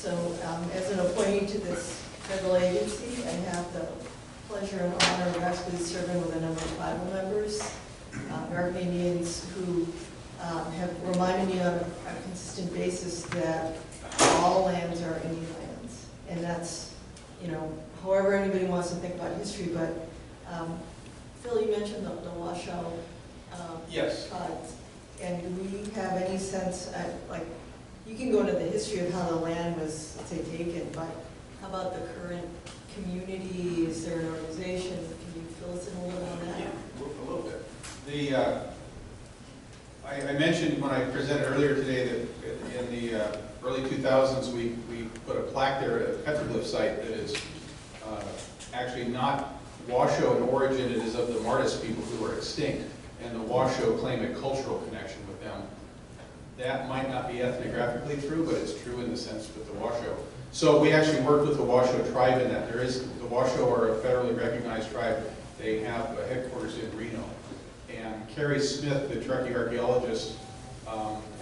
So as an appointee to this federal agency, I have the pleasure and honor of actually serving with a number of tribal members, American Indians, who have reminded me on a consistent basis that all lands are Indian lands. And that's, you know, however anybody wants to think about history, but Phil, you mentioned the Washoe yes. tribes. And do we have any sense, like, you can go into the history of how the land was, let's say, taken, but how about the current community? Is there an organization? Can you fill us in a little on that? Yeah, a little bit. I mentioned when I presented earlier today that in the early 2000s we put a plaque there at a petroglyph site that is actually not Washoe in origin. It is of the Martis people who are extinct, and the Washoe claim a cultural connection with them. That might not be ethnographically true, but it's true in the sense with the Washoe. So we actually worked with the Washoe tribe in that. The Washoe are a federally recognized tribe. They have a headquarters in Reno. And Carrie Smith, the Truckee archaeologist,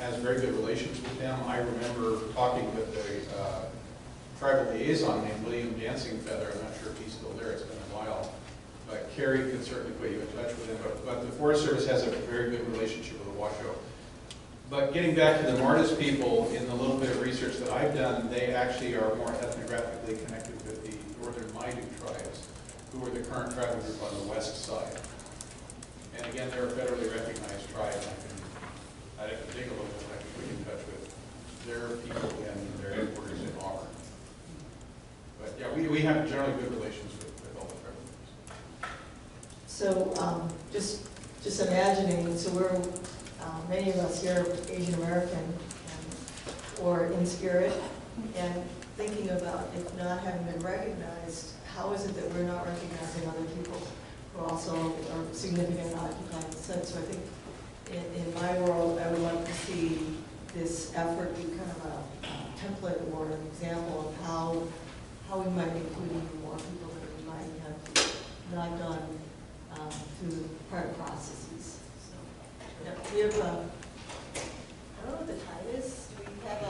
has very good relations with them. I remember talking with a tribal liaison named William Dancing Feather. I'm not sure if he's still there. It's been a while. But Carrie could certainly put you in touch with him. But the Forest Service has a very good relationship with the Washoe. But getting back to the Martis people, in the little bit of research that I've done, they actually are more ethnographically connected with the northern Maidu tribes, who are the current tribal group on the west side. And again, they're a federally recognized tribe. I'd have to dig a little bit, I can put you in touch with their people and their headquarters in Auburn. But yeah, we have generally good relations with all the tribal groups. So just imagining, so we're, many of us here are Asian American or in spirit, and thinking about if not having been recognized, how is it that we're not recognizing other people who also are significant in occupying the site? So I think in my world, I would like to see this effort be kind of a template or an example of how we might be including more people that we might have not done through prior processes. So, yeah, we have I don't know what the time is. Do we have a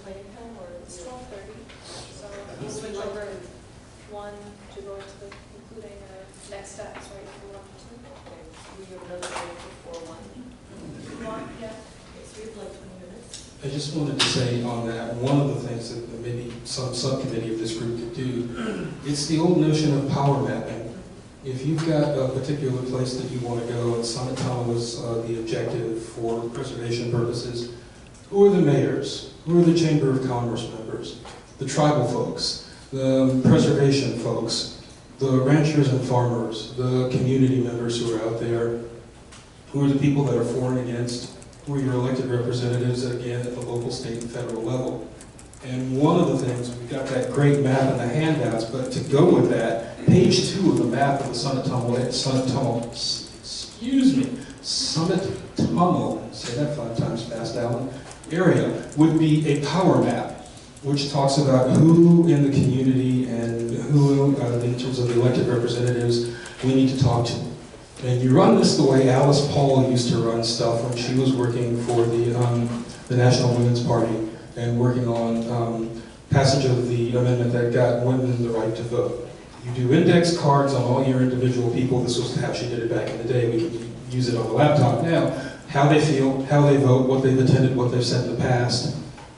planning time, or It's 12:30, so we'll switch over one to go into the concluding or next steps, right, for 1 to 2. Okay, we have another break before 1. Yeah. Okay, so we have like 20 minutes. I just wanted to say on that, one of the things that maybe some subcommittee of this group could do, it's the old notion of power mapping. If you've got a particular place that you want to go, and Summit Tunnel was the objective for preservation purposes, who are the mayors? Who are the Chamber of Commerce members? The tribal folks, the preservation folks, the ranchers and farmers, the community members who are out there, who are the people that are for and against, who are your elected representatives, again, at the local, state, and federal level. And one of the things, we've got that great map in the handouts, but to go with that, page 2 of the map of the Summit Tunnel, say that 5 times fast, Alan, area would be a power map, which talks about who in the community and who, in terms of the elected representatives, we need to talk to. And you run this the way Alice Paul used to run stuff when she was working for the National Women's Party and working on passage of the amendment that got women the right to vote. You do index cards on all your individual people. This was how she did it back in the day. We can use it on the laptop now. How they feel, how they vote, what they've attended, what they've said in the past.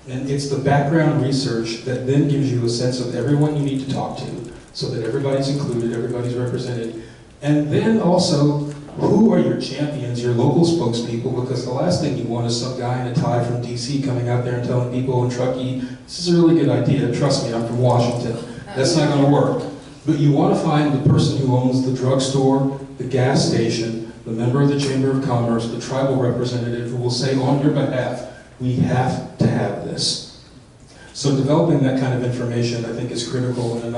And it's the background research that then gives you a sense of everyone you need to talk to so that everybody's included, everybody's represented. And then also, who are your champions, your local spokespeople? Because the last thing you want is some guy in a tie from DC coming out there and telling people in Truckee, this is a really good idea, trust me, I'm from Washington. That's not going to work. But you want to find the person who owns the drugstore, the gas station, the member of the Chamber of Commerce, the tribal representative who will say on your behalf, we have to have this. So developing that kind of information, I think, is critical and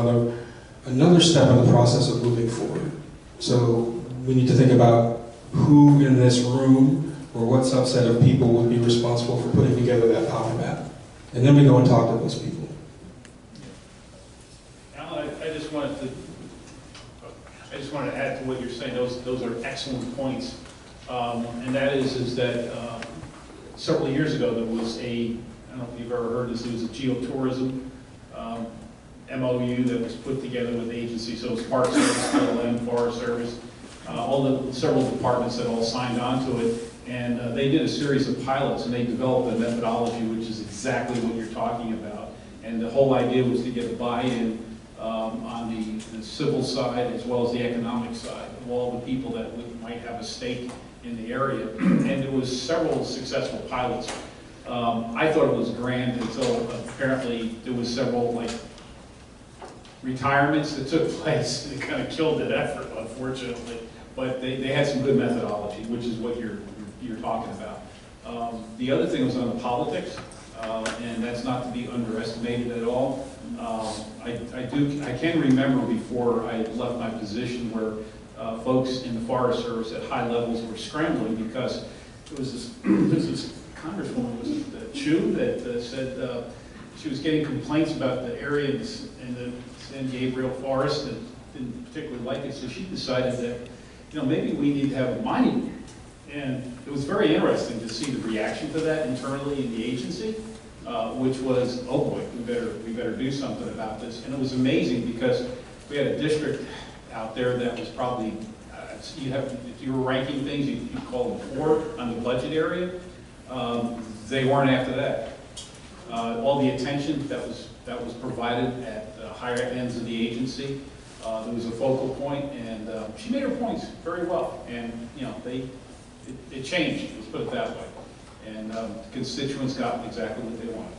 another step in the process of moving forward. So we need to think about who in this room or what subset of people would be responsible for putting together that power map. And then we go and talk to those people. Alan, I just wanted to add to what you're saying. Those are excellent points. And that is that several years ago there was a I don't know if you've ever heard this, it was a geotourism MOU that was put together with agencies, so it was Park Service, BLM, Forest Service, all the several departments that all signed on to it, and they did a series of pilots, and they developed a methodology which is exactly what you're talking about. And the whole idea was to get a buy-in on the civil side as well as the economic side of all the people that might have a stake in the area. And there was several successful pilots. I thought it was grand until apparently there was several like retirements that took place and it kind of killed that effort, unfortunately. But they had some good methodology, which is what you're talking about. The other thing was on the politics, and that's not to be underestimated at all. I can remember before I left my position where folks in the Forest Service at high levels were scrambling because there was this Congresswoman, was it Chu, that said she was getting complaints about the area in the San Gabriel Forest that didn't particularly like it, so she decided that maybe we need to have a mining. And it was very interesting to see the reaction to that internally in the agency, which was, oh boy, we better do something about this. And it was amazing because we had a district out there that was probably, if you were ranking things, you'd call them 4 on the budget area. They weren't after that. All the attention that was provided at the higher ends of the agency, there was a focal point, and she made her points very well. And it changed, let's put it that way. And the constituents got exactly what they wanted.